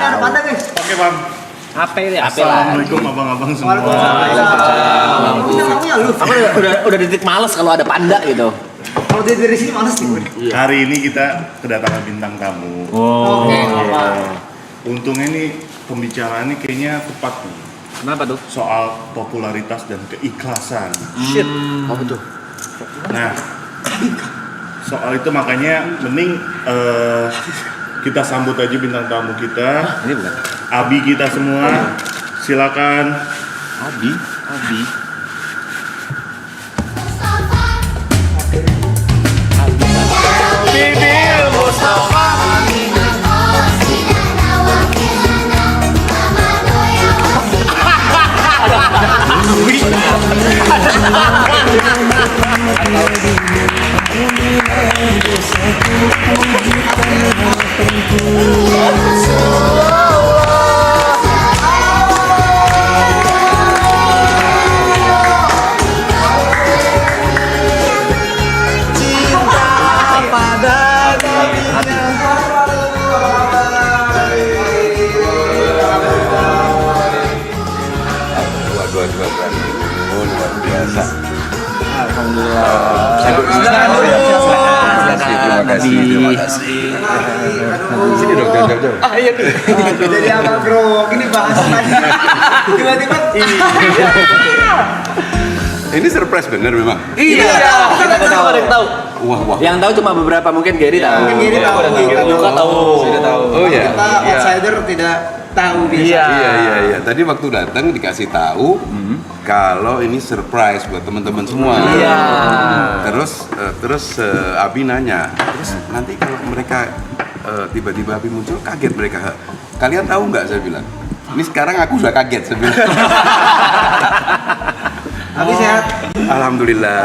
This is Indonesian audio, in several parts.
ini ada panda guys. Oke Bang. Apa ini? Assalamualaikum abang-abang semua. Udah detik males kalau ada panda gitu. Kalau dia dari sini males nih. Hari ini kita kedatangan bintang tamu. Oke. Untungnya nih pembicaraannya kayaknya tepat nih. Kenapa tuh? Soal popularitas dan keikhlasan. Shit. Apa tuh? Nah, soal itu makanya mending kita sambut aja bintang tamu kita. Ini bukan? Abi kita semua. Silakan. Abi. Bibil Mustafa. Luar biasa. Alhamdulillah. Terima kasih. Sini dong, jauh. Iya. Jadi abang bro, ini bahas tadi. Tiba-tiba. Ini surprise bener memang. Iya. Kita tahu. Ada yang tahu. Wah. Yang tahu cuma beberapa, mungkin Gary tahu. Mungkin Gary tahu. Yuka tahu. Sudah tahu. Oh ya. Kita outsider tidak tahu biasa. Iya. Tadi waktu datang dikasih tahu kalau ini surprise buat teman-teman semua. Iya. Terus Abi nanya, terus nanti kalau mereka tiba-tiba Abi muncul, kaget mereka. Kalian tahu nggak? Saya bilang. Ini sekarang aku sudah kaget, saya bilang. Abi sehat. Alhamdulillah.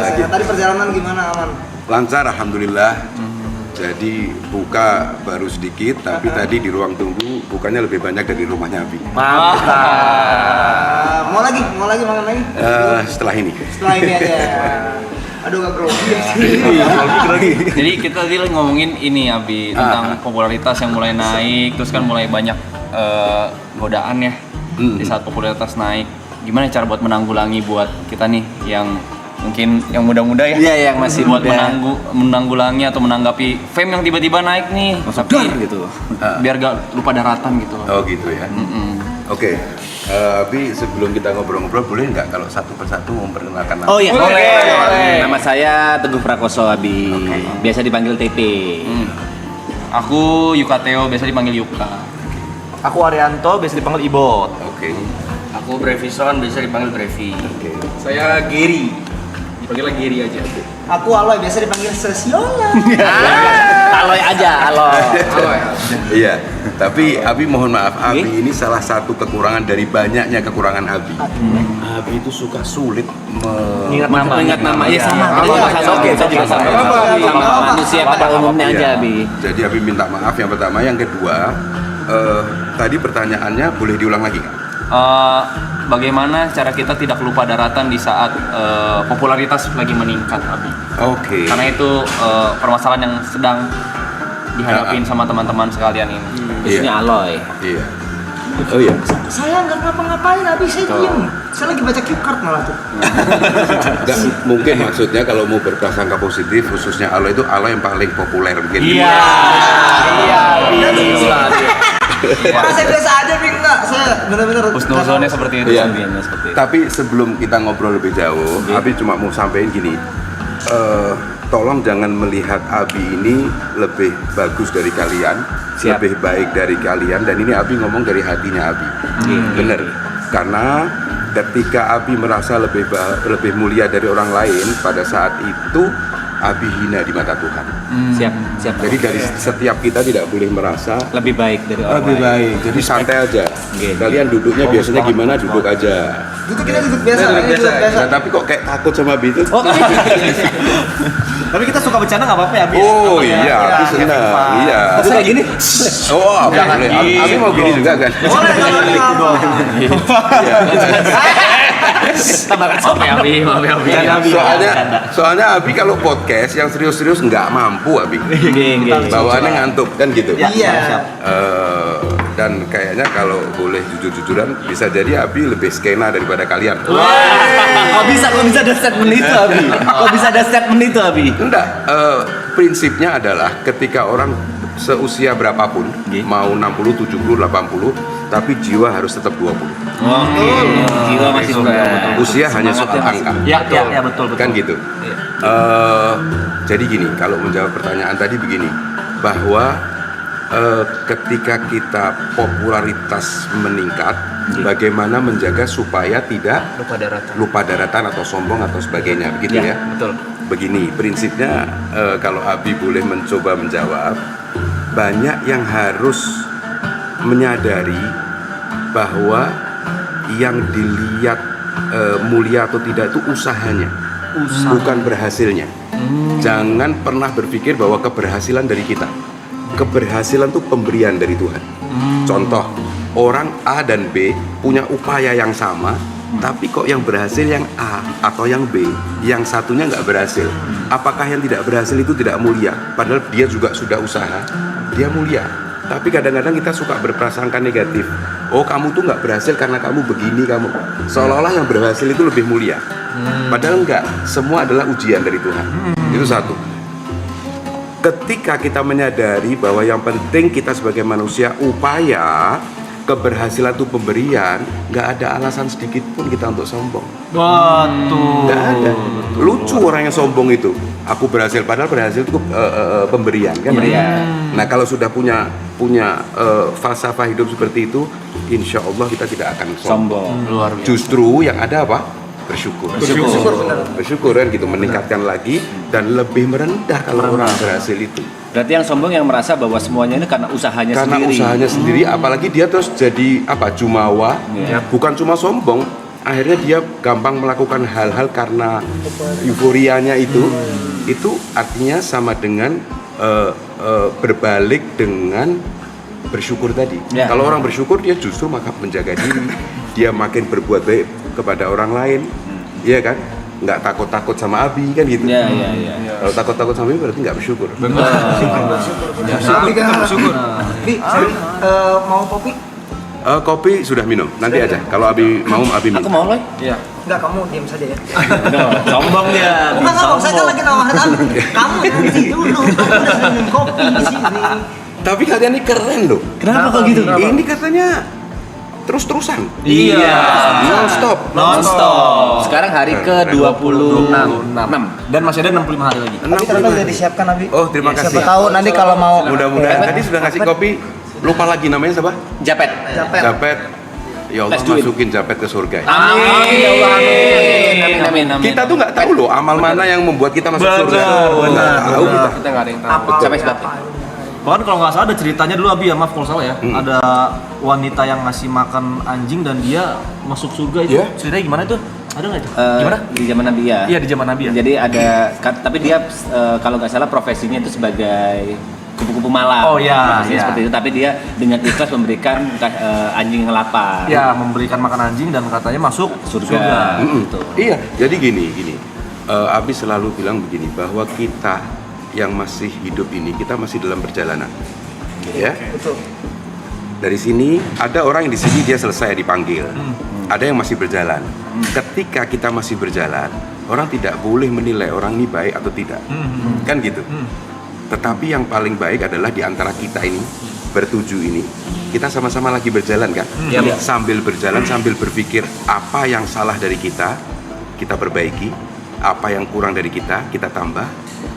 Sehat. Tadi perjalanan gimana, aman? Lancar, alhamdulillah. Jadi buka baru sedikit, tapi tadi di ruang tunggu bukanya lebih banyak dari rumahnya Abi. Mau lagi makan lagi? Setelah ini. Setelah ini aja. Aduh gak bro. Jadi kita tadi lagi ngomongin ini Abi tentang popularitas yang mulai naik, terus kan mulai banyak godaan ya di saat popularitas naik. Gimana cara buat menanggulangi buat kita nih yang mungkin yang muda-muda ya? Iya, yang masih buat muda. menanggulangi atau menanggapi fame yang tiba-tiba naik nih, tapi gitu. biar gak lupa daratan gitu. Oh gitu ya. Oke. Abi sebelum kita ngobrol-ngobrol boleh nggak kalau satu persatu memperkenalkan nama? Oh iya, Boleh. Nama saya Teguh Prakoso Abi. Biasa dipanggil TP. Aku Yukateo, biasa dipanggil Yuka. Aku Arianto, biasa dipanggil Ibot. Oke. Aku Brevison, biasa dipanggil Brevi. Saya Gary, dipanggil Gary aja. Aku Aloy, biasa dipanggil Sesiola. Aloy aja, Aloy. Iya. Tapi Abi mohon maaf, Abi ini salah satu kekurangan dari banyaknya kekurangan Abi. Abi itu suka sulit Mengingat nama. Iya sama. Oke, Saya juga sama. Sama manusia pada umumnya aja, Abi. Jadi Abi minta maaf yang pertama, yang kedua tadi pertanyaannya boleh diulang lagi nggak? Bagaimana cara kita tidak lupa daratan di saat popularitas lagi meningkat, Abi? Oke. Karena itu permasalahan yang sedang dihadapin sama teman-teman sekalian ini. Khususnya Aloy. Iya. Oh iya. Saya nggak ngapa-ngapain, Abi, saya diem. Saya lagi baca cue card malah tuh. Nggak mungkin maksudnya kalau mau berprasangka positif, khususnya Aloy itu Aloy yang paling populer mungkin. Iya. Orang saya biasa aja, Bi, enggak. Saya benar-benar Husnuzonnya seperti itu. Iya. Intinya seperti itu. Tapi sebelum kita ngobrol lebih jauh, Abi cuma mau sampaikan gini. Tolong jangan melihat Abi ini lebih bagus dari kalian, lebih baik dari kalian, dan ini Abi ngomong dari hatinya Abi. Bener. Karena ketika Abi merasa lebih mulia dari orang lain, pada saat itu Abi hina di mata Tuhan. Siap. Jadi dari setiap kita tidak boleh merasa Lebih baik dari orang lebih lain. baik. Jadi santai aja. Kalian duduknya biasanya gimana? Duduk aja. Duduk kita duduk biasa, Duduk biasa. Nah, tapi kok kayak takut sama Abi itu? Tapi kita suka bercanda nggak apa-apa ya, Bi? Oh iya, Abi senang. Iya. Terus kayak gini. Oh, Abi boleh. Abi mau gini juga kan? Boleh, Tambah Maaf ya, Abi. Soalnya Abi kalau podcast yang serius-serius nggak mampu Abi. Bawaannya ngantuk kan gitu. Iya. Dan kayaknya kalau boleh jujur-jujuran, bisa jadi Abi lebih skena daripada kalian. Kok bisa ada statement itu, Abi? Kok bisa ada statement itu, Abi? Enggak, prinsipnya adalah ketika orang seusia berapapun, mau 60, 70, 80, tapi jiwa harus tetap 20. Jiwa masih betul. Usia hanya soal angka. Ya betul. Kan gitu. Jadi gini, kalau menjawab pertanyaan tadi begini, bahwa ketika kita popularitas meningkat, bagaimana menjaga supaya tidak lupa daratan atau sombong atau sebagainya, begitu ya? Betul. Begini, prinsipnya kalau Abi boleh mencoba menjawab, banyak yang harus menyadari bahwa yang dilihat mulia atau tidak itu usahanya, bukan berhasilnya. Jangan pernah berpikir bahwa keberhasilan dari kita. Keberhasilan itu pemberian dari Tuhan. Contoh, orang A dan B punya upaya yang sama, tapi kok yang berhasil yang A atau yang B, yang satunya nggak berhasil. Apakah yang tidak berhasil itu tidak mulia? Padahal dia juga sudah usaha, dia mulia. Tapi kadang-kadang kita suka berprasangka negatif. Oh, kamu tuh nggak berhasil karena kamu begini, kamu seolah-olah yang berhasil itu lebih mulia. Padahal enggak, semua adalah ujian dari Tuhan. Itu satu. Ketika kita menyadari bahwa yang penting kita sebagai manusia upaya, keberhasilan itu pemberian, nggak ada alasan sedikit pun kita untuk sombong. Betul. Nggak ada. Lucu orang yang sombong itu. Aku berhasil, padahal berhasil itu pemberian kan? Nah, kalau sudah punya falsafah hidup seperti itu, insya Allah kita tidak akan sombong. Luar biasa. Justru yang ada apa? Bersyukur kan gitu, meningkatkan lagi dan lebih merendah kalau orang berhasil itu. Berarti yang sombong yang merasa bahwa semuanya ini karena usahanya sendiri. Apalagi dia terus jadi jumawa, bukan cuma sombong, akhirnya dia gampang melakukan hal-hal karena euforianya itu artinya sama dengan berbalik dengan bersyukur tadi. Kalau orang bersyukur, dia justru maka menjaga diri, dia makin berbuat baik kepada orang lain, iya kan? Nggak takut-takut sama Abi kan gitu. Kalau takut-takut sama Abi berarti nggak bersyukur. Bersyukur. Bi, mau kopi? Kopi sudah minum, nanti aja. Kalau Abi mau, Abi minum. Aku mau loh. Iya. Enggak, kamu diam saja ya. Sombong dia. Bukan, saya kan lagi nawarin. Kamu nanti dulu. Aku udah minum kopi di sini. Tapi kalian ini keren loh. Kenapa kok gitu? Ini katanya terus-terusan. Iya. Non-stop. Sekarang hari ke-26. Dan masih ada 65 hari lagi. Tapi ternyata udah disiapkan, Abi. Oh, terima kasih. Siapa tahu nanti kalau mau Mudah-mudahan tadi sudah ngasih kopi. Lupa lagi namanya siapa? Japet. Japet. Ya Allah, Let's do it. masukin Japet ke surga. Amin. Ya Allah, amin. Kita tuh nggak tahu loh amal mana yang membuat kita masuk surga. Nggak tahu kita. Kita nggak ada yang tahu. Sampai sebab. Bahkan kalau nggak salah ada ceritanya dulu, Abi, ya maaf kalau salah ya. Ada wanita yang ngasih makan anjing dan dia masuk surga itu. Iya. Ceritanya gimana itu? Ada nggak itu? Gimana? Di zaman Nabi ya. Iya, di zaman Nabi ya. Jadi ada, tapi dia kalau nggak salah profesinya itu sebagai kupu-kupu malam. Oh, iya, Profesinya iya. seperti itu. Tapi dia dengan ikhlas memberikan anjing yang lapar. Ya, memberikan makan anjing dan katanya masuk surga. Gitu. Iya, jadi gini. Abi selalu bilang begini, bahwa kita yang masih hidup ini, kita masih dalam perjalanan. Ya. betul. Dari sini ada orang yang di sini dia selesai dipanggil. Ada yang masih berjalan. Ketika kita masih berjalan, orang tidak boleh menilai orang ini baik atau tidak. Kan gitu. Tetapi yang paling baik adalah di antara kita ini bertujuh ini, kita sama-sama lagi berjalan kan? Sambil berjalan, sambil berpikir apa yang salah dari kita perbaiki, apa yang kurang dari kita tambah,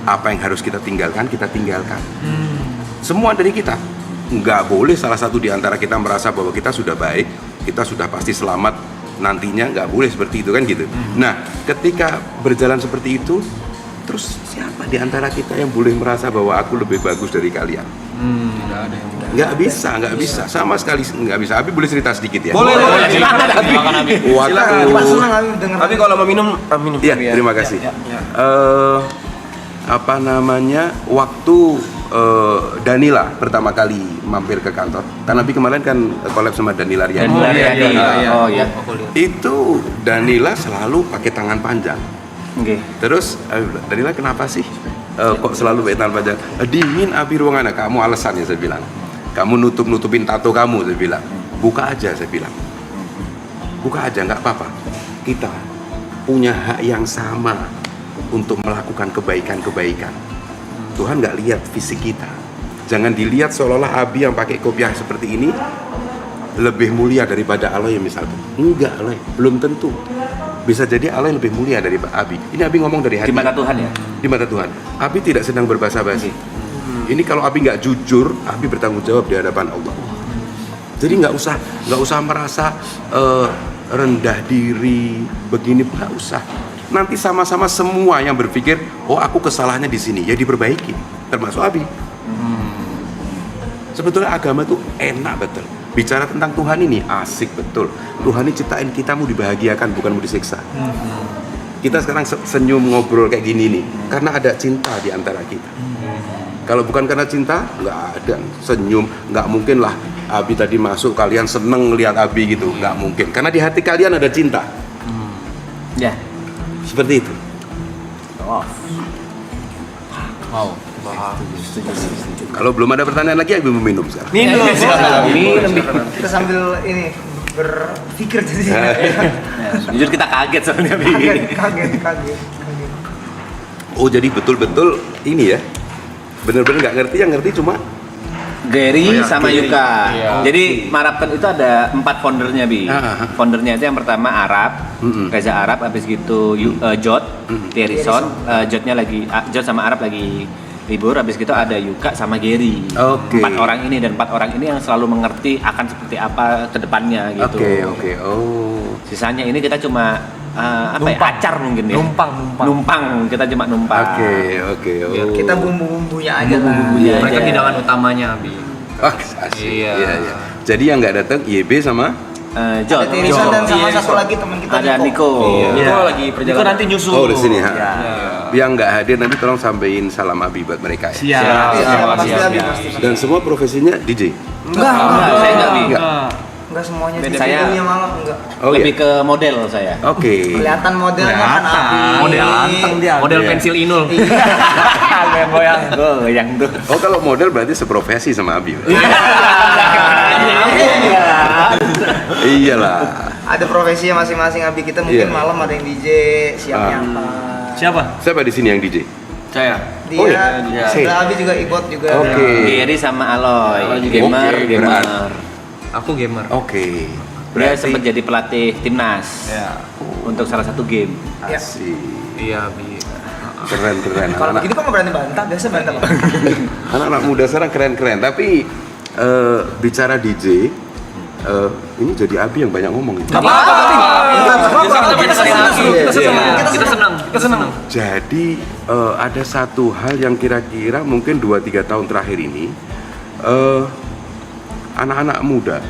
apa yang harus kita tinggalkan, kita tinggalkan. Semua dari kita. Nggak boleh salah satu di antara kita merasa bahwa kita sudah baik, kita sudah pasti selamat nantinya, nggak boleh seperti itu kan gitu. Nah, ketika berjalan seperti itu, terus siapa di antara kita yang boleh merasa bahwa aku lebih bagus dari kalian? Nggak bisa, sama sekali nggak bisa. Abi boleh cerita sedikit ya? Boleh. Silakan Abi. Pak senang Abi dengar. Tapi kalau mau minum, minum. Iya, terima kasih. Waktu Danila pertama kali mampir ke kantor, karena Abi kemarin kan collab sama Danila Riyadi. Oh iya. Itu Danila selalu pakai tangan panjang. Oke. Terus Danila kenapa sih kok selalu pakai tangan panjang? Dingin Abi ruangannya. Kamu alasannya, saya bilang. kamu nutupin tato kamu, saya bilang. Buka aja, saya bilang. Buka aja, nggak apa-apa. Kita punya hak yang sama untuk melakukan kebaikan-kebaikan. Tuhan nggak lihat fisik kita. Jangan dilihat seolah-olah Abi yang pakai kopiah seperti ini lebih mulia daripada Aloy misalnya. Enggak, Aloy, belum tentu. Bisa jadi Aloy lebih mulia daripada Abi. Ini Abi ngomong dari hati. Di mata Tuhan ya? Di mata Tuhan. Abi tidak sedang berbasa-basi. Ini kalau Abi nggak jujur, Abi bertanggung jawab di hadapan Allah. Jadi nggak usah merasa rendah diri begini, nggak usah. Nanti sama-sama semua yang berpikir, oh aku kesalahannya di sini, ya diperbaiki. Termasuk Abi. Sebetulnya agama itu enak betul. Bicara tentang Tuhan ini asik betul. Tuhan ini ciptain kita mau dibahagiakan, bukan mau disiksa. Kita sekarang senyum ngobrol kayak gini nih, karena ada cinta di antara kita. Kalau bukan karena cinta, nggak ada senyum. Nggak mungkin lah Abi tadi masuk, kalian seneng ngeliat Abi gitu. Nggak mungkin, karena di hati kalian ada cinta. Ya. Seperti itu. Wow. Kalau belum ada pertanyaan lagi, Abi mau minum sekarang. Minum. Kita sambil ini berpikir jadi Jujur kita kaget soalnya. kaget. Oh, jadi betul-betul ini ya. Bener-bener nggak ngerti, yang ngerti cuma Gary sama Gary. Yuka. Iya. Jadi Marapten itu ada 4 foundernya, Bi. Foundernya itu yang pertama Arab, Reza Arab, habis gitu Jod, Thierryson, Jodnya lagi, Jod sama Arab lagi libur, habis gitu ada Yuka sama Gary. Oke. 4 orang ini, dan 4 orang ini yang selalu mengerti akan seperti apa ke depannya gitu. Oke. Oh. Sisanya ini kita cuma acar mungkin ya. Numpang, kita cuma numpang. Oke. Oh. Kita bumbu-bumbunya aja lah. Bumbu-bumbunya aja. Mereka hidangan utamanya, Abi. Ah, asik. Iya. Iya. Jadi yang nggak datang YB sama Jod. Ada Tirisan dan sama satu lagi teman kita Ada Niko. Iya. Iya. Itu lagi perjalanan. Itu nanti nyusul. oh di sini ha. Ya. Yang nggak hadir nanti tolong sampaikan salam Abi buat mereka ya. Siap. Pasti. Dan semua profesinya DJ. Enggak. Saya enggak, Bi. Enggak semuanya Beda di saya. dunia malam enggak. Oh Lebih iya. ke model saya. Oke. Kelihatan modelnya kan Abi. Model anteng dia. Model Iya. pensil inul. Goyang tuh. Oh kalau model berarti seprofesi sama Abi. Iyalah. Ada profesinya masing-masing Abi, kita mungkin Iya. malam ada yang DJ, siapnya apa. Siapa? Siapa di sini yang DJ? Saya. Dia, Oh, iya. sebelah Abi juga Ibot juga. Oke. Gary sama Aloy. Aloy juga. Gamer, Oke, gamer. Aku gamer. Oke. Dia sempat jadi pelatih timnas Ya. untuk salah satu game. Ya. Asik. Iya, Abi. Keren. Kalau Anak- begitu kok nggak berani bantah, biasa bantah. Anak-anak muda sekarang keren. Tapi bicara DJ, ini jadi Abi yang banyak ngomong. Kita senang. Jadi ada satu hal yang kira-kira mungkin 2-3 tahun terakhir ini anak-anak muda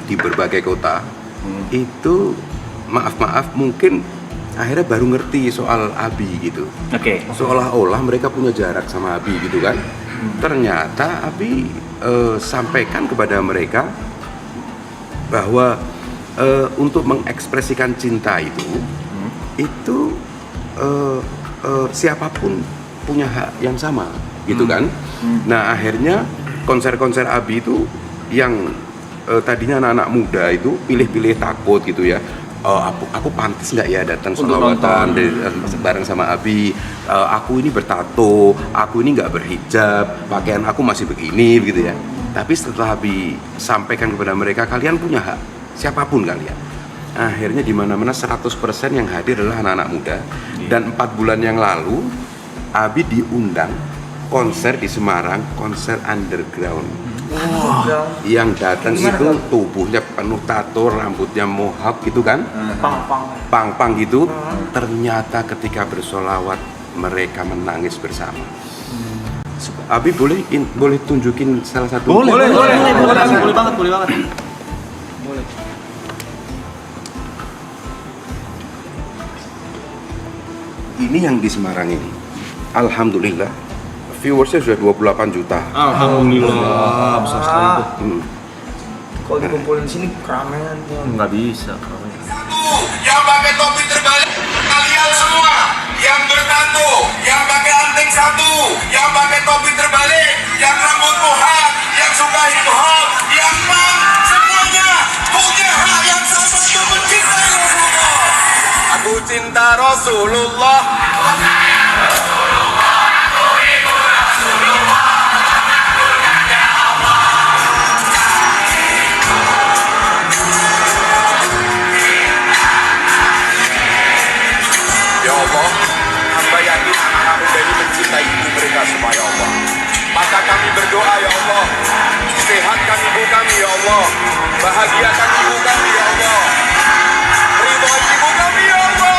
di berbagai kota itu maaf mungkin akhirnya baru ngerti soal Abi gitu. Oke. Seolah-olah mereka punya jarak sama Abi gitu kan. Ternyata Abi sampaikan kepada mereka bahwa untuk mengekspresikan cinta itu siapapun punya hak yang sama gitu kan. Nah akhirnya konser-konser Abi itu yang tadinya anak-anak muda itu pilih-pilih takut gitu ya. Aku pantas nggak ya datang sholawatan bareng sama Abi. Aku ini bertato, aku ini nggak berhijab, pakaian aku masih begini gitu ya. Tapi setelah Abi sampaikan kepada mereka, kalian punya hak, siapapun kalian. Akhirnya di mana-mana 100% yang hadir adalah anak-anak muda. Dan 4 bulan yang lalu Abi diundang konser di Semarang, konser underground. Yang datang itu tubuhnya penuh tato, rambutnya mohawk gitu kan, pang gitu. Ternyata ketika bersolawat mereka menangis bersama. Abi boleh tunjukin salah satu? Boleh banget. Ini yang di Semarang ini, alhamdulillah viewersnya sudah 28 juta. Alhamdulillah, besar sekali itu. Kalau dikumpulin sini keramaian tuh. Nggak bisa. Yang pakai topi terbalik, kalian semua yang satu, yang pakai anting satu, yang pakai topi terbalik, yang rambut bohat, yang suka hip hop, yang punk, semuanya punya hak yang sama untuk mencintai Rasulullah. Aku cinta Rasulullah. Ya Allah, hamba yakin anak muda ini mencintai ibu mereka semua ya Allah. Maka kami berdoa ya Allah, sehatkan ibu kami ya Allah, bahagiakan ibu kami ya Allah, ridhoi ibu kami ya Allah.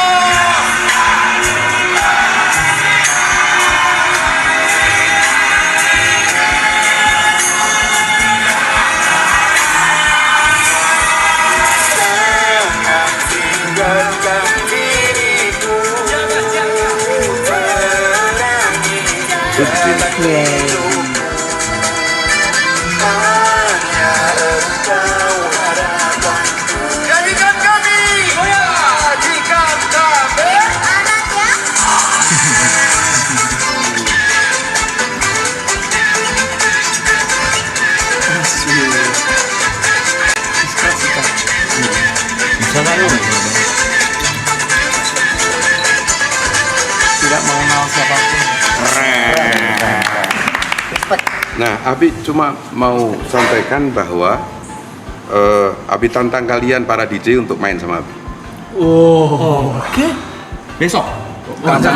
Jangan tinggalkan diriku, jadikan kami, jadikan kami. Tidak mengenal siapapun. Nah, Abi cuma mau sampaikan bahwa Abi tantang kalian para DJ untuk main sama Abi. Besok. Ada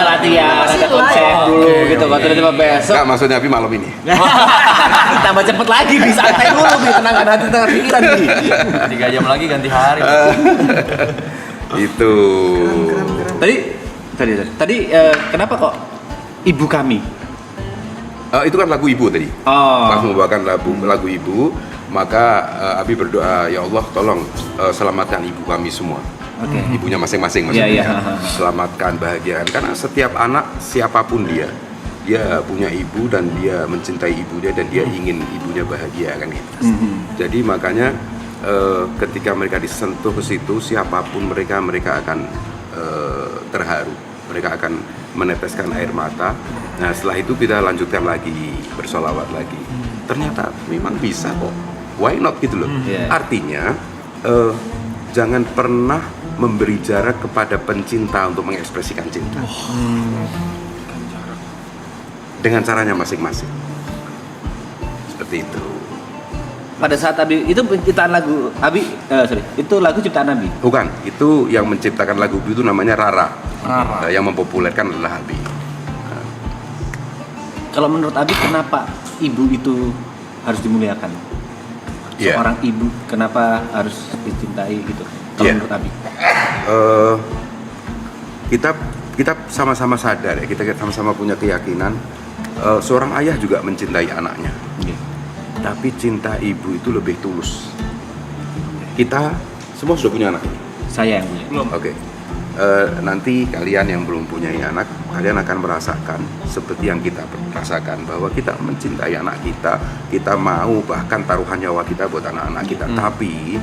latihan, ada konsep dulu gitu. Kalau tiba-tiba besok, Enggak, maksudnya Abi malam ini. tambah cepet lagi, bisa santai dulu, tenangkan hati, tenangkan pikiran nih. 3 jam lagi ganti hari. Itu. Tadi kenapa kok ibu kami? Itu kan lagu ibu tadi. Pas membawakan lagu ibu, maka Abi berdoa, ya Allah tolong selamatkan ibu kami semua. Ibunya masing-masing maksudnya. Iya. Selamatkan, bahagiakan. Karena setiap anak siapapun dia punya ibu dan dia mencintai ibunya dan dia ingin ibunya bahagia kan gitu. Jadi makanya ketika mereka disentuh ke situ, siapapun mereka akan terharu. Mereka akan meneteskan air mata. Nah setelah itu kita lanjutkan lagi, bersolawat lagi. Ternyata memang bisa kok. Why not gitu loh. Artinya jangan pernah memberi jarak kepada pencinta untuk mengekspresikan cinta. Dengan caranya masing-masing. Seperti itu. Pada saat Abi itu penciptaan lagu itu lagu ciptaan Abi. Bukan, itu yang menciptakan lagu itu namanya Rara. Yang mempopulerkan adalah Abi. Kalau menurut Abi kenapa ibu itu harus dimuliakan? Iya. Seorang ibu kenapa harus dicintai gitu? Kalau menurut Abi? Kita sama-sama sadar ya, kita sama-sama punya keyakinan seorang ayah juga mencintai anaknya. Tapi cinta ibu itu lebih tulus. Kita semua sudah punya anak. Saya yang punya. Belum. Oke. Nanti kalian yang belum punya anak, kalian akan merasakan seperti yang kita rasakan, bahwa kita mencintai anak kita mau bahkan taruhan nyawa kita buat anak-anak kita. Tapi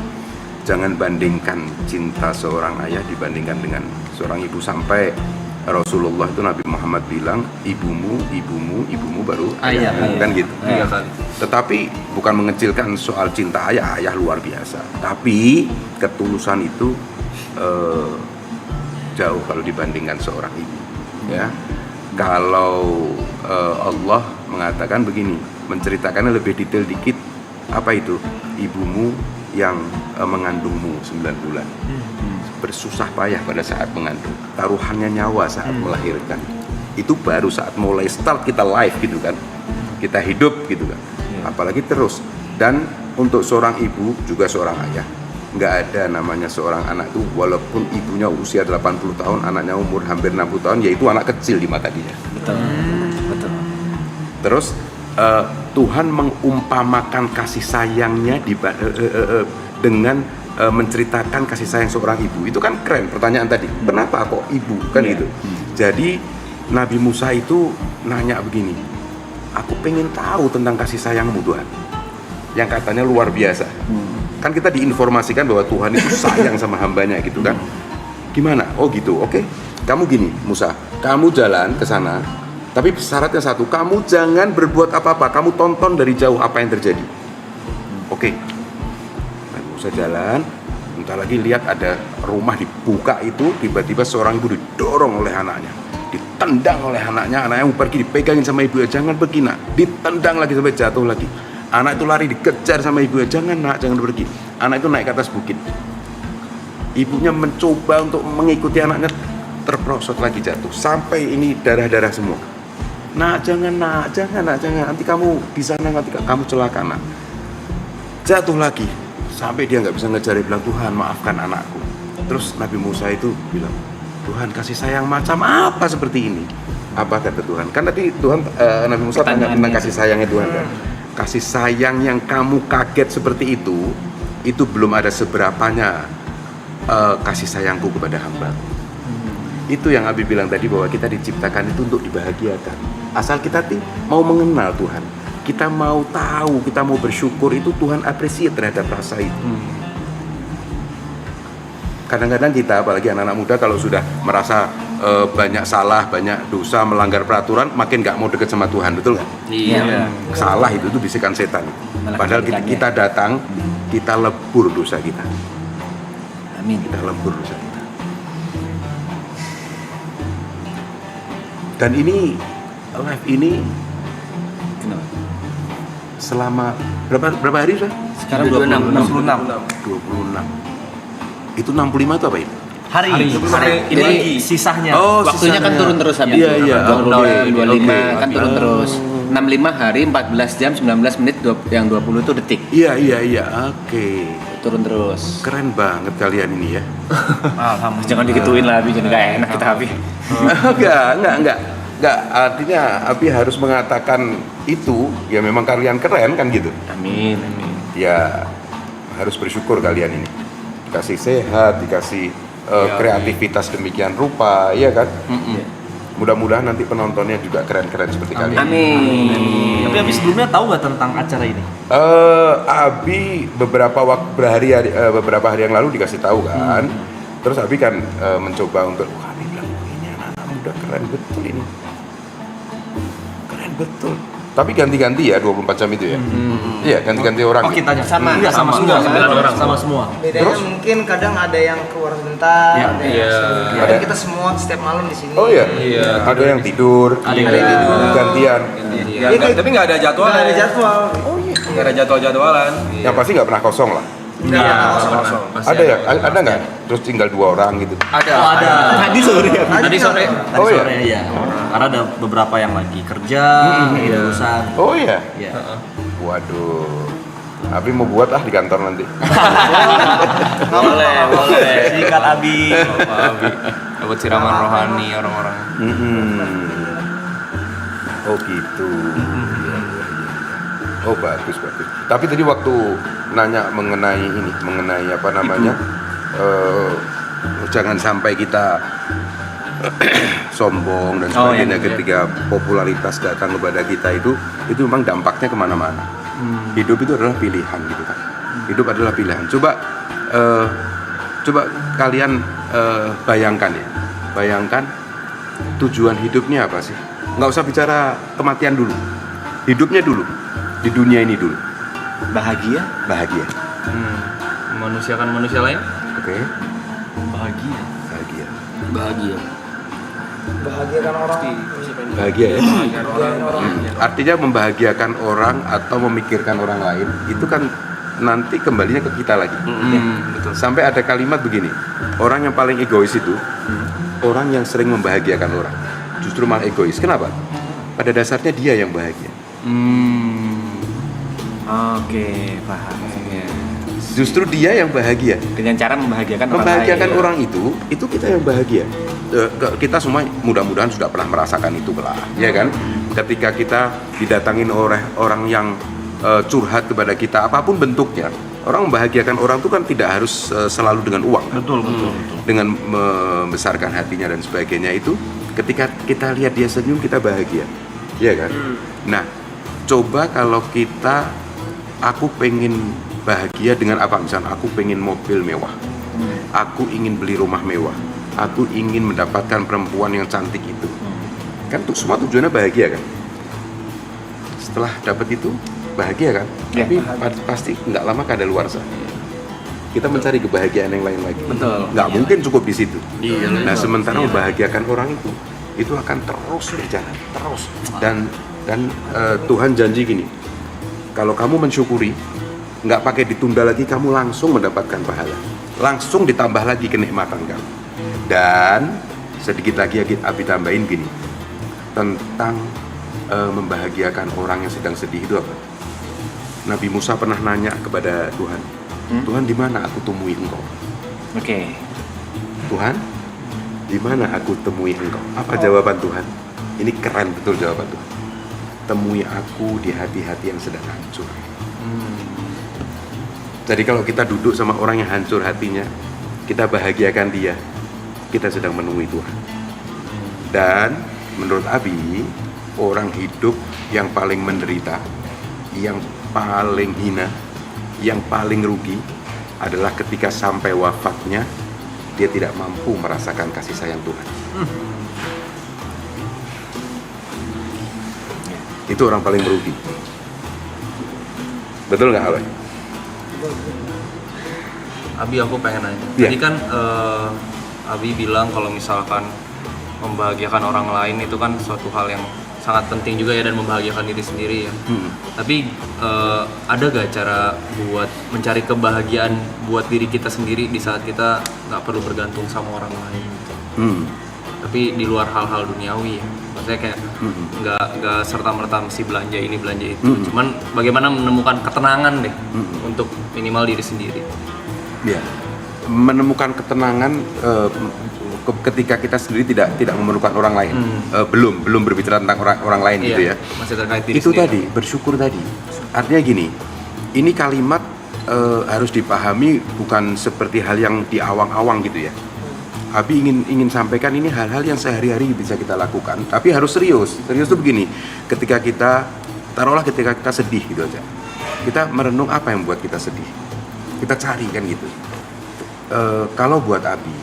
jangan bandingkan cinta seorang ayah dibandingkan dengan seorang ibu. Sampai Rasulullah itu Nabi Muhammad bilang ibumu baru ayahmu, kan gitu. 3 kali. Tetapi bukan mengecilkan soal cinta ayah luar biasa. Tapi ketulusan itu jauh kalau dibandingkan seorang ibu. Ya, kalau Allah mengatakan begini, menceritakannya lebih detail dikit, apa itu? Ibumu yang mengandungmu 9 bulan, bersusah payah pada saat mengandung, taruhannya nyawa saat melahirkan. Itu baru saat mulai start kita live gitu kan, kita hidup gitu kan. Apalagi terus. Dan untuk seorang ibu juga seorang ayah, nggak ada namanya seorang anak itu walaupun ibunya usia 80 tahun, anaknya umur hampir 60 tahun, yaitu anak kecil di mata dia. Betul. Terus Tuhan mengumpamakan kasih sayangnya dengan menceritakan kasih sayang seorang ibu. Itu kan keren. Pertanyaan tadi, kenapa kok ibu kan gitu. Jadi Nabi Musa itu nanya begini, aku pengen tahu tentang kasih sayangmu Tuhan, yang katanya luar biasa. Kan kita diinformasikan bahwa Tuhan itu sayang sama hambanya gitu kan. Gimana? Oh gitu, oke. kamu gini Musa, kamu jalan ke sana, tapi syaratnya satu, kamu jangan berbuat apa-apa, kamu tonton dari jauh apa yang terjadi. Oke. Nabi Musa jalan, bentar lagi lihat ada rumah dibuka itu, tiba-tiba seorang ibu didorong oleh anaknya, ditendang oleh anaknya pergi dipegangin sama ibunya, jangan pergi nak, ditendang lagi sampai jatuh lagi. Anak itu lari dikejar sama ibunya, jangan nak, jangan pergi. Anak itu naik ke atas bukit. Ibunya mencoba untuk mengikuti anaknya, terperosot lagi jatuh sampai ini darah-darah semua. Nak, jangan nak, jangan nak, jangan, nanti kamu di sana nanti kamu celaka nak. Jatuh lagi sampai dia nggak bisa ngejar, dia bilang Tuhan maafkan anakku. Terus Nabi Musa itu bilang, Tuhan kasih sayang macam apa seperti ini? Apa kata Tuhan? Kan tadi Tuhan Nabi Musa tanya tentang kasih sayangnya Tuhan kan. Kasih sayang yang kamu kaget seperti itu belum ada seberapanya kasih sayangku kepada hamba. Itu yang Abi bilang tadi, bahwa kita diciptakan itu untuk dibahagiakan. Asal kita mau mengenal Tuhan, kita mau tahu, kita mau bersyukur, itu Tuhan appreciate terhadap rasa itu. Kadang-kadang kita, apalagi anak-anak muda, kalau sudah merasa banyak salah, banyak dosa, melanggar peraturan, makin gak mau deket sama Tuhan, betul nggak? Iya. Salah itu bisikan setan. Padahal kita datang, kita lebur dosa kita. Amin. Kita lebur dosa kita. Dan ini live ini selama berapa hari sudah? Sekarang 26. 26. Itu 65 itu apa itu? Hari ini sisanya. Oh, Waktunya kan turun terus habis. Iya. 25 kan turun terus. 65 hari 14 jam 19 menit, yang 20 itu detik. Iya. Oke. Turun terus. Keren banget kalian ini ya. Alhamdulillah. Jangan digituin lah Abi, jadi gak enak kita Abi. Enggak, artinya Abi harus mengatakan itu, ya memang kalian keren kan gitu. Amin. Ya harus bersyukur kalian ini. Dikasih sehat, dikasih kreativitas demikian rupa, iya kan? Mudah-mudahan nanti penontonnya juga keren-keren seperti kalian. Amin. Tapi Abi sebelumnya tahu nggak tentang acara ini? Abi beberapa hari yang lalu dikasih tahu kan. Terus Abi kan mencoba untuk Abi bilang ini anak-anak muda keren betul ini. Keren betul. Tapi ganti-ganti ya 24 jam itu ya. Iya, ganti-ganti orang. Oh, kitanya Sama. Iya, sama semua. 9 orang sama semua. Bedanya Terus? mungkin kadang ada yang keluar sebentar, ada yang Ada. ada kita semua setiap malam di sini. Oh iya. Ada yang tidur, Ada yang tidur. gantian. Tapi nggak ada jadwal. Nggak ada jadwal. Nggak ada jadwal-jadwalan. Yang pasti nggak pernah kosong lah. Kosong. Ada ya? Ada nggak? Terus tinggal 2 orang gitu. Ada. Tadi sore. Tadi sore. Oh, iya? Sore ya. Karena ada beberapa yang lagi kerja, urusan. Oh iya. Iya. Waduh. Abi mau buat di kantor nanti. Boleh. Sikat Abi. Dapat siraman rohani orang-orang. Oh gitu. Oh bagus. Tapi tadi waktu nanya mengenai apa namanya, jangan sampai kita sombong dan sebagainya ketika popularitas datang kepada kita, itu memang dampaknya kemana-mana. Hidup itu adalah pilihan gitu kan. Hidup adalah pilihan. Coba kalian bayangkan tujuan hidupnya apa sih? Nggak usah bicara kematian dulu, hidupnya dulu, di dunia ini dulu. Bahagia. Memanusiakan manusia lain. Oke. Bahagia. Bahagiakan orang. Bahagia ya. Artinya membahagiakan orang atau memikirkan orang lain itu kan nanti kembalinya ke kita lagi. Betul. Sampai ada kalimat begini, orang yang paling egois itu orang yang sering membahagiakan orang, justru malah egois. Kenapa? Pada dasarnya dia yang bahagia. Oke, paham. Justru dia yang bahagia. Dengan cara membahagiakan Orang itu kita yang bahagia. Kita semua mudah-mudahan sudah pernah merasakan itu lah, ya kan? Ketika kita didatangin oleh orang yang curhat kepada kita, apapun bentuknya, orang membahagiakan orang itu kan tidak harus selalu dengan uang. Betul. Dengan membesarkan hatinya dan sebagainya, itu ketika kita lihat dia senyum, kita bahagia, ya kan? Nah, coba kalau aku pengen bahagia dengan apa? Misalnya aku pengen mobil mewah, aku ingin beli rumah mewah, aku ingin mendapatkan perempuan yang cantik itu. Kan semua tujuannya bahagia kan. Setelah dapat itu bahagia kan, Ya. tapi pasti nggak lama kadaluarsa. Kita mencari kebahagiaan yang lain lagi. Betul. Nggak mungkin cukup di situ. Iya. Nah, sementara membahagiakan orang itu akan terus berjalan, terus. Dan Tuhan janji gini, kalau kamu mensyukuri, nggak pakai ditunda lagi, kamu langsung mendapatkan pahala, langsung ditambah lagi kenikmatan kamu. Dan sedikit lagi Abi tambahin gini, tentang membahagiakan orang yang sedang sedih itu apa? Nabi Musa pernah nanya kepada Tuhan, Tuhan, di mana aku temui engkau? Oke. Tuhan, di mana aku temui engkau? Apa jawaban Tuhan? Ini keren betul jawaban Tuhan. Temui aku di hati-hati yang sedang hancur. Jadi kalau kita duduk sama orang yang hancur hatinya, kita bahagiakan dia, kita sedang menemui Tuhan. Dan menurut Abi, orang hidup yang paling menderita, yang paling hina, yang paling rugi adalah ketika sampai wafatnya dia tidak mampu merasakan kasih sayang Tuhan. Itu orang paling merugi. Betul nggak Aloy? Abi, aku pengen nanya. Iya. Tadi kan Abi bilang kalau misalkan membahagiakan orang lain itu kan suatu hal yang sangat penting juga ya, dan membahagiakan diri sendiri ya. Tapi ada gak cara buat mencari kebahagiaan buat diri kita sendiri di saat kita nggak perlu bergantung sama orang lain gitu. Tapi di luar hal-hal duniawi ya. Maksudnya kayak nggak serta-merta mesti belanja ini belanja itu. Cuman bagaimana menemukan ketenangan deh untuk minimal diri sendiri. Ya, menemukan ketenangan ketika kita sendiri tidak memerlukan orang lain. Belum berbicara tentang orang lain gitu ya. Masih terkait diri Itu sendiri. tadi, bersyukur tadi. Artinya gini, ini kalimat harus dipahami bukan seperti hal yang diawang-awang gitu ya. Abi ingin sampaikan ini hal-hal yang sehari-hari bisa kita lakukan, tapi harus serius. Serius itu begini, ketika kita sedih gitu aja, kita merenung apa yang membuat kita sedih, kita cari kan gitu. Kalau buat Abi,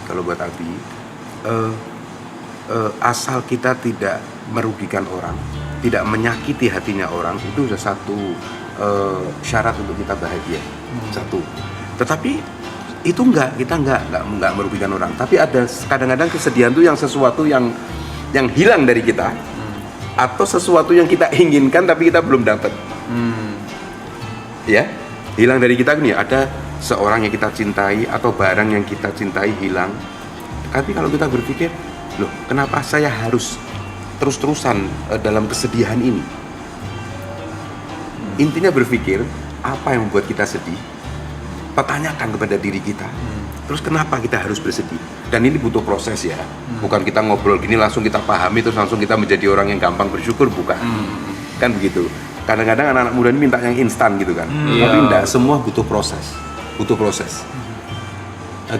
asal kita tidak merugikan orang, tidak menyakiti hatinya orang, itu sudah satu syarat untuk kita bahagia. Satu. Tetapi itu kita nggak merugikan orang. Tapi ada kadang-kadang kesedihan itu yang sesuatu yang hilang dari kita, atau sesuatu yang kita inginkan tapi kita belum dapat. Ya, hilang dari kita nih, ada seorang yang kita cintai atau barang yang kita cintai hilang. Tapi kalau kita berpikir, loh, kenapa saya harus terus-terusan dalam kesedihan ini? Intinya berpikir, apa yang membuat kita sedih? Pertanyakan kepada diri kita, terus kenapa kita harus bersedih? Dan ini butuh proses ya, bukan kita ngobrol gini langsung kita pahami terus langsung kita menjadi orang yang gampang bersyukur, bukan. Kan begitu. Kadang-kadang anak-anak muda ini minta yang instan gitu kan, tapi enggak, semua butuh proses.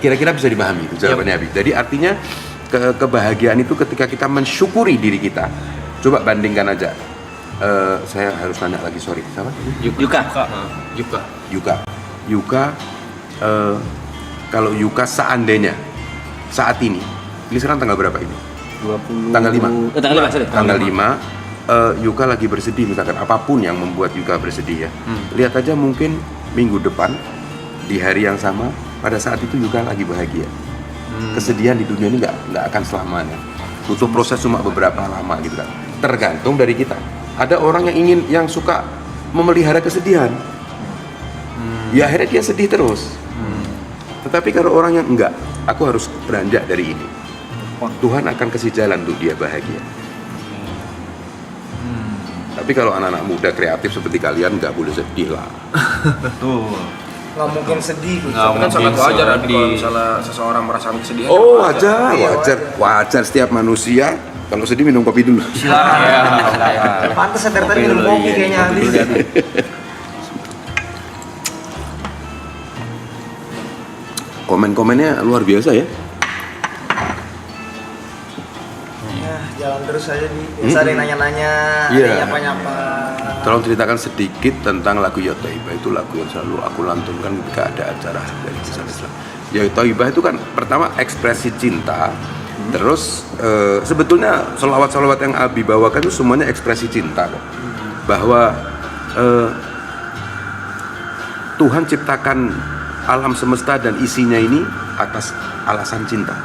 Kira-kira bisa dipahami itu jawabannya Abi. Jadi artinya kebahagiaan itu ketika kita mensyukuri diri kita. Coba bandingkan aja. Saya harus nanya lagi, sorry. Siapa? Yuka, kalau Yuka seandainya saat ini sekarang tanggal berapa ini? 20 Tanggal 5. Tanggal 5, sorry. Tanggal 5, Yuka lagi bersedih, misalkan apapun yang membuat Yuka bersedih ya. Lihat aja mungkin minggu depan di hari yang sama pada saat itu Yuka lagi bahagia. Kesedihan di dunia ini nggak akan selamanya. Butuh proses cuma beberapa lama gitu kan. Tergantung dari kita. Ada orang yang suka memelihara kesedihan. Ya akhirnya dia sedih terus. Tetapi kalau orang yang enggak, aku harus beranjak dari ini, Tuhan akan kasih jalan untuk dia bahagia. Tapi kalau anak-anak muda kreatif seperti kalian nggak boleh sedih lah. Betul. Nggak mungkin sedih. Nggak Kan mungkin sangat wajar sedih. Abi, kalau misalnya seseorang merasakan kesedihan. Oh Iya, wajar setiap manusia kalau sedih minum kopi dulu. Pantes dari tadi minum kopi kayaknya Abi. Komen-komennya luar biasa ya. Ya, jalan terus aja di. Biasa ada yang nanya-nanya, ada Iya. yang nyapa-nyapa. Tolong ceritakan sedikit tentang lagu Ya Thaibah. Itu lagu yang selalu aku lantunkan ketika ada acara dari Kisah Islam. Ya Thaibah itu kan pertama ekspresi cinta. Terus sebetulnya sholawat-sholawat yang Abi bawakan itu semuanya ekspresi cinta kok. Bahwa Tuhan ciptakan alam semesta dan isinya ini atas alasan cinta.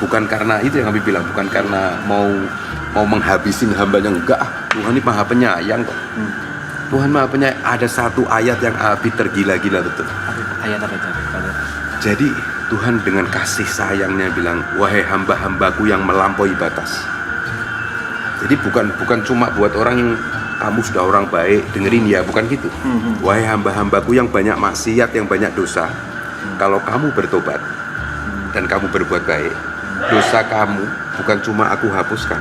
Bukan karena itu yang Abi bilang, bukan karena mau menghabisin hambanya, enggak. Tuhan ini maha penyayang kok. Tuhan maha penyayang. Ada satu ayat yang Abi tergila-gila betul. Ayat apa itu? Jadi Tuhan dengan kasih sayangnya bilang, wahai hamba-hambaku yang melampaui batas. Jadi bukan cuma buat orang yang kamu sudah orang baik, dengerin ya, bukan gitu. Wahai hamba-hambaku yang banyak maksiat, yang banyak dosa, kalau kamu bertobat dan kamu berbuat baik, dosa kamu bukan cuma aku hapuskan.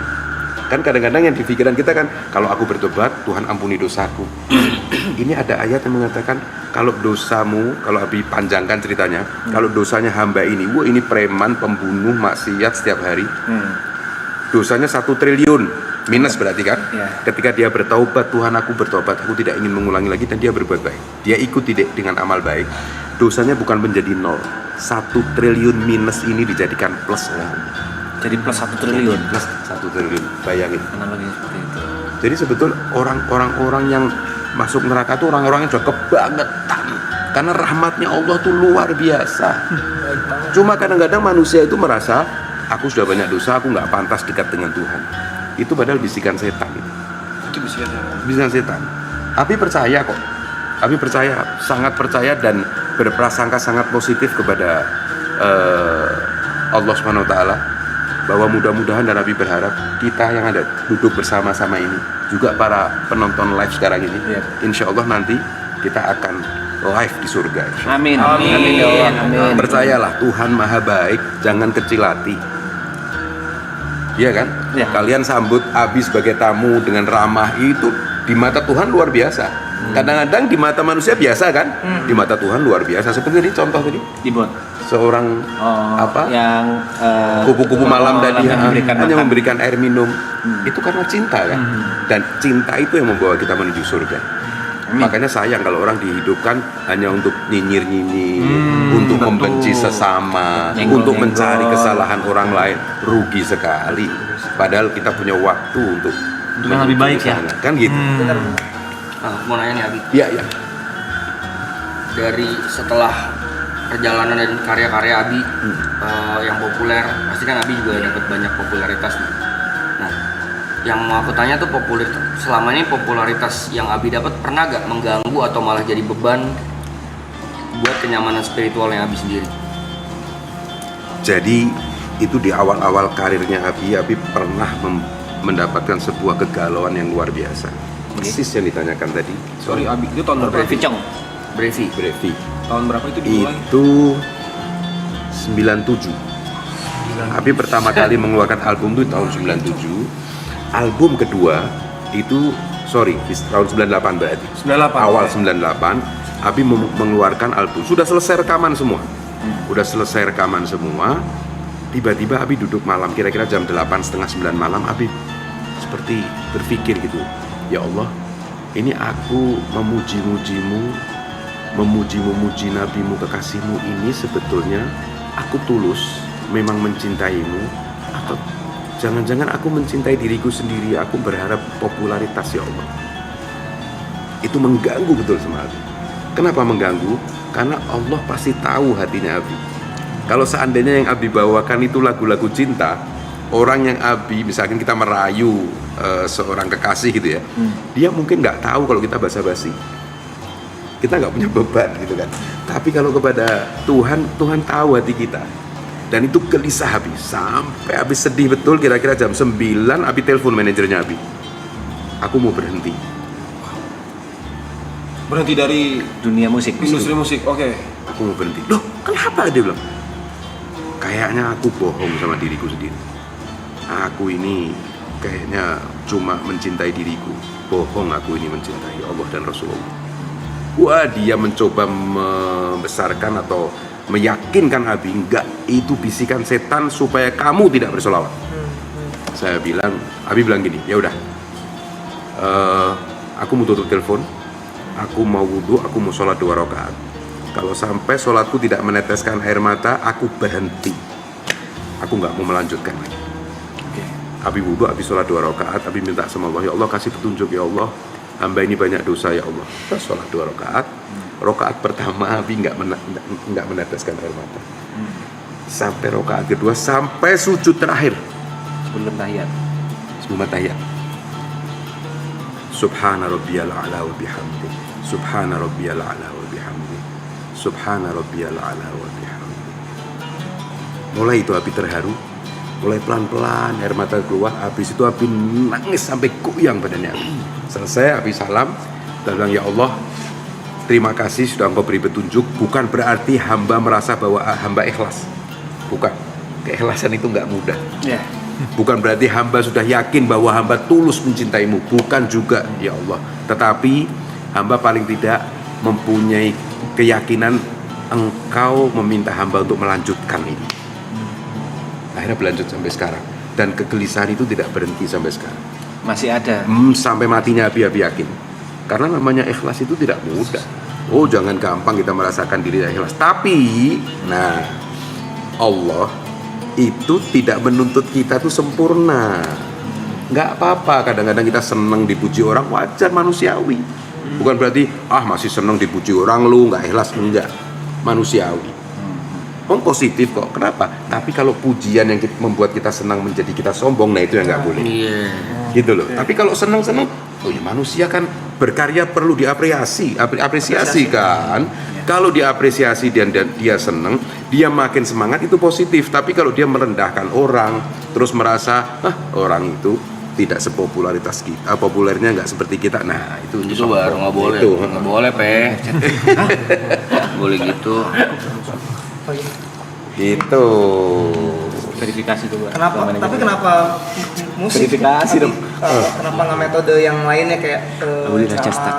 Kan kadang-kadang yang di pikiran kita kan, kalau aku bertobat, Tuhan ampuni dosaku. Ini ada ayat yang mengatakan, kalau dosamu, kalau Abi panjangkan ceritanya, kalau dosanya hamba ini, wah ini preman, pembunuh, maksiat setiap hari, dosanya 1 triliun, minus berarti kan? Ketika dia bertaubat, Tuhan aku bertobat, aku tidak ingin mengulangi lagi, dan dia berbuat baik, dia ikut dengan amal baik, dosanya bukan menjadi 0, 1 triliun minus ini dijadikan plus oleh Allah. Jadi plus 1 triliun. Plus 1 triliun, bayangin. Analoginya seperti itu. Jadi sebetulnya orang-orang yang masuk neraka itu orang-orang yang sudah kebangetan, karena rahmatnya Allah tuh luar biasa. Cuma kadang-kadang manusia itu merasa, aku sudah banyak dosa, aku nggak pantas dekat dengan Tuhan. Itu padahal bisikan setan. Itu bisikan setan. Abi percaya kok. Abi percaya, sangat percaya dan berprasangka sangat positif kepada Allah Subhanahu Wa Taala, bahwa mudah-mudahan dan Abi berharap kita yang ada duduk bersama-sama ini, juga para penonton live sekarang ini, insya Allah nanti kita akan live di surga. Amin. Amin. Ya Allah. Amin. Percayalah, Tuhan maha baik, jangan kecil hati. Iya kan? Ya. Kalian sambut Abi sebagai tamu dengan ramah, itu di mata Tuhan luar biasa. Kadang-kadang di mata manusia biasa kan? Di mata Tuhan luar biasa. Seperti ini contoh tadi. Dibuat. Seorang yang kupu-kupu malam tadi hanya makan. memberikan air minum. Itu karena cinta kan? Dan cinta itu yang membawa kita menuju surga. Makanya sayang kalau orang dihidupkan hanya untuk nyinyir-nyinyir, untuk membenci sesama, untuk mencari kesalahan orang lain. Rugi sekali. Padahal kita punya waktu untuk yang lebih baik ya. Kan gitu. Mau nanya nih Abi, Iya. dari setelah perjalanan dan karya-karya Abi yang populer, pasti kan Abi juga dapat banyak popularitas nih. Nah, yang mau aku tanya tuh selama ini popularitas yang Abi dapat pernah gak mengganggu atau malah jadi beban buat kenyamanan spiritualnya Abi sendiri? Jadi itu di awal-awal karirnya Abi pernah mendapatkan sebuah kegalauan yang luar biasa. Persis yang ditanyakan tadi. Sorry Abi, itu tahun berapa? Brevi. Tahun berapa itu dimulai? Itu 97. Abi pertama kali mengeluarkan album itu tahun 97. Album kedua itu tahun 98 berarti. 98. Awal 98 Abi mengeluarkan album. Sudah selesai rekaman semua. Tiba-tiba Abi duduk malam, kira-kira jam 8, setengah 9 malam, Abi seperti berpikir gitu, ya Allah, ini aku memuji-mujimu, memuji nabimu, kekasihmu ini sebetulnya aku tulus memang mencintaimu, atau jangan-jangan aku mencintai diriku sendiri, aku berharap popularitas, ya Allah. Itu mengganggu betul sama Abi. Kenapa mengganggu? Karena Allah pasti tahu hatinya Abi. Kalau seandainya yang Abi bawakan itu lagu-lagu cinta, orang yang Abi, misalkan kita merayu seorang kekasih gitu ya, dia mungkin nggak tahu kalau kita basa-basi, kita nggak punya beban gitu kan. Tapi kalau kepada Tuhan, Tuhan tahu hati kita, dan itu gelisah Abi, sampai Abi sedih betul. Kira-kira jam 9 Abi telepon manajernya Abi, aku mau berhenti Berhenti dari dunia musik. industri musik. Oke. aku mau berhenti. Loh, kenapa? Dia bilang, kayaknya aku bohong sama diriku sendiri. Aku ini kayaknya cuma mencintai diriku. Bohong aku ini mencintai Allah dan Rasulullah. Wah, dia mencoba membesarkan atau meyakinkan Abi, enggak, itu bisikan setan supaya kamu tidak bersolawat. Saya bilang, Abi bilang gini, ya udah, aku mau tutup telepon, aku mau wudhu, aku mau sholat 2 rakaat. Kalau sampai sholatku tidak meneteskan air mata, aku berhenti. Aku nggak mau melanjutkan lagi. Abi wudhu, Abi sholat 2 rakaat, Abi minta sama Allah, ya Allah kasih petunjuk ya Allah, hamba ini banyak dosa ya Allah. Terus sholat 2 rakaat. Rakaat pertama Abi nggak meneteskan air mata. Sampai rakaat kedua, sampai sujud terakhir. Sebelum tahiyat. Sebelum tahiyat. Subhana rabbiyal a'la wa bihamdi. Subhana rabbiyal a'la wa bihamdi. Subhana rabbiyal a'la wa bihamdi. Mulai itu Abi terharu, mulai pelan-pelan air mata keluar. Habis itu Abi nangis sampai goyang badannya Abi. Selesai Abi salam dan bilang, ya Allah, terima kasih sudah Engkau beri petunjuk. Bukan berarti hamba merasa bahwa hamba ikhlas. Bukan. Keikhlasan itu nggak mudah. Ya. Bukan berarti hamba sudah yakin bahwa hamba tulus mencintaimu. Bukan juga, ya Allah. Tetapi hamba paling tidak mempunyai keyakinan Engkau meminta hamba untuk melanjutkan ini. Akhirnya berlanjut sampai sekarang. Dan kegelisahan itu tidak berhenti sampai sekarang. Masih ada. Sampai matinya Abi yakin. Karena namanya ikhlas itu tidak mudah. Oh, jangan gampang kita merasakan diri ikhlas. Tapi, nah, Allah itu tidak menuntut kita tuh sempurna. Nggak apa-apa kadang-kadang kita senang dipuji orang, wajar, manusiawi. Bukan berarti masih senang dipuji orang lu nggak ikhlas, enggak, manusiawi. Positif kok, kenapa? Tapi kalau pujian yang membuat kita senang menjadi kita sombong, nah itu yang nggak boleh. Gitu loh. Tapi kalau senang-senang, oh ya manusia kan berkarya perlu apresiasi kan. Kalau diapresiasi dan dia senang, dia makin semangat, itu positif. Tapi kalau dia merendahkan orang, terus merasa orang itu tidak sepopularitas kita, populernya nggak seperti kita, nah itu baru nggak boleh. Itu Nggak boleh, Pe. Boleh gitu. gitu. Verifikasi tuh, Pak. Kenapa musik? Verifikasi dong. Kenapa nggak metode yang lainnya kayak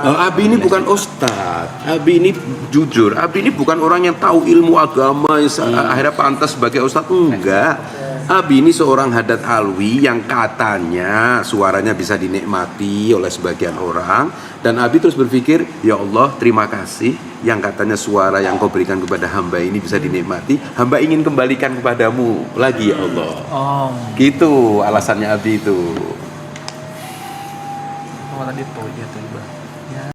Abi ini bukan ustadz. Abi ini jujur. Abi ini bukan orang yang tahu ilmu agama yang akhirnya pantas sebagai ustadz. Enggak. Abi ini seorang hadat alwi yang katanya suaranya bisa dinikmati oleh sebagian orang. Dan Abi terus berpikir, ya Allah terima kasih yang katanya suara yang Kau berikan kepada hamba ini bisa dinikmati. Hamba ingin kembalikan kepadamu lagi ya Allah. Gitu alasannya Abi itu. Tadi tuh ya tuh.